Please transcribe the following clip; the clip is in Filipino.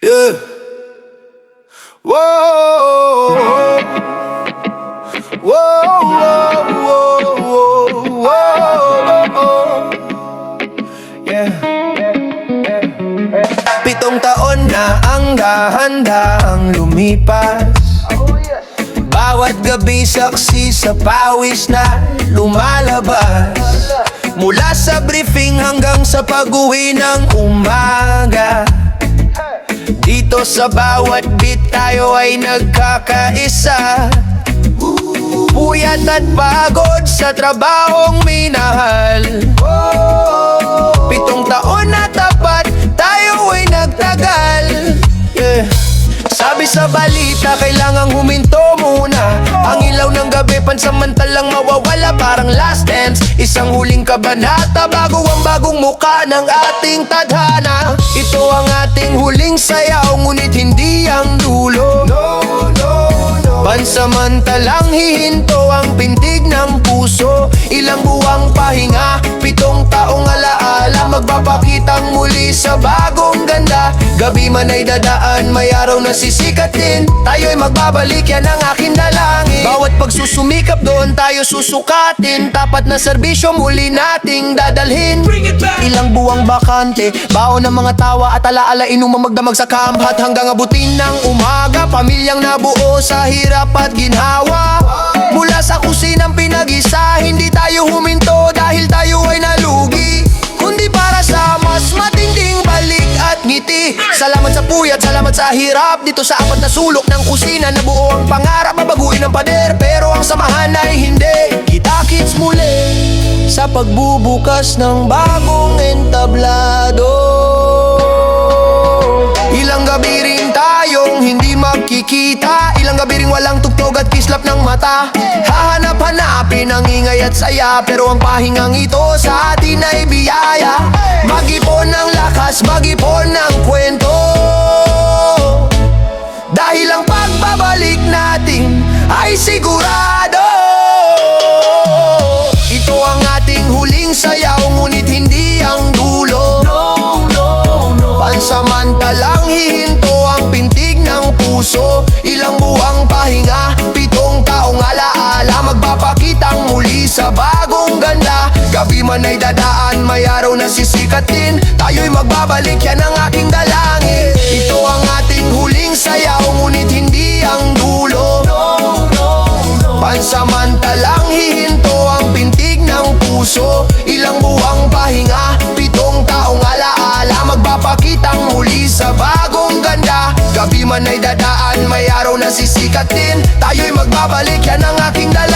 Yeah. Whoa. Whoa, whoa, whoa, whoa. Yeah. 7 taon na ang dahan-dahang lumipas. Bawat gabi saksi sa pawis na lumalabas. Mula sa briefing hanggang sa pag-uwi ng umaga. Dito sa bawat beat tayo ay nagkakaisa. Puyat at pagod sa trabahong minahal. 7 taon na tapat, tayo ay nagtagal. Yeah. Sabi sa balita, kailangang huminto muna. Ang ilaw ng gabi pansamantalang mawawala, parang last dance. Isang huling kabanata bago ang bagong muka ng ating tadhana. Ito ang ating huling sayaw, ngunit hindi ang dulo. Pansamantalang hihinto ang pintig ng puso. Ilang buwang pahinga, 7 taong alaala, magpapakitang muli sa bagong ganda. Gabi man ay dadaan, may araw na sisikatin. Tayo'y magbabalik, yan ang aking dalangin. Bawat pagsusumikap doon tayo susukatin. Tapat na serbisyo muli nating dadalhin. Ilang buwang bakante, baon ng mga tawa at alaala, inumang magdamag sa kamhat. Hanggang abutin ng umaga, pamilyang nabuo sa hirap at ginhawa. Mula sa kusinang pinag-isa, hindi tayo huminto dahil tayo ay nalugi, kundi para sa mas matinding balik at ngiti. Salamat sa puyat, salamat sa hirap. Dito sa 4 na sulok ng kusina, nabuo ang pangarap, babaguhin ang pader. Pero ang samahan ay hindi. Kita-kits muli sa pagbubukas ng bagong entablado. Ilang gabi rin tayong hindi magkikita. Ilang gabi rin walang tugtog at kislap ng mata. Hahanap-hanapin ang ingay at saya, pero ang pahingang ito sa atin ay biyaya. Mag-ipon ng lakas, mag-ipon ng kwento, dahil ang pagbabalik natin ay sigurado. Ito ang ating huling sayaw, ngunit hindi ang dulo. Pansamantalang hihinto ang pintig ng puso. Ilang buwang pahinga, 7 taong alaala, magpapakitang muli sa bagong ganda. Gabi man ay dadaan, may araw na sisikatin. Tayo'y magbabalik, yan ang aking dalangin. Ito ang ating huling sayaw, ngunit hindi ang dulo. Pansamantalang hihinto ang pintig ng puso. Ilang buwang pahinga, 7 taong alaala, magpapakitang muli sa bagong ganda. Gabi man ay dadaan, may araw na sisikatin. Tayo'y magbabalik, yan ang aking dalangin.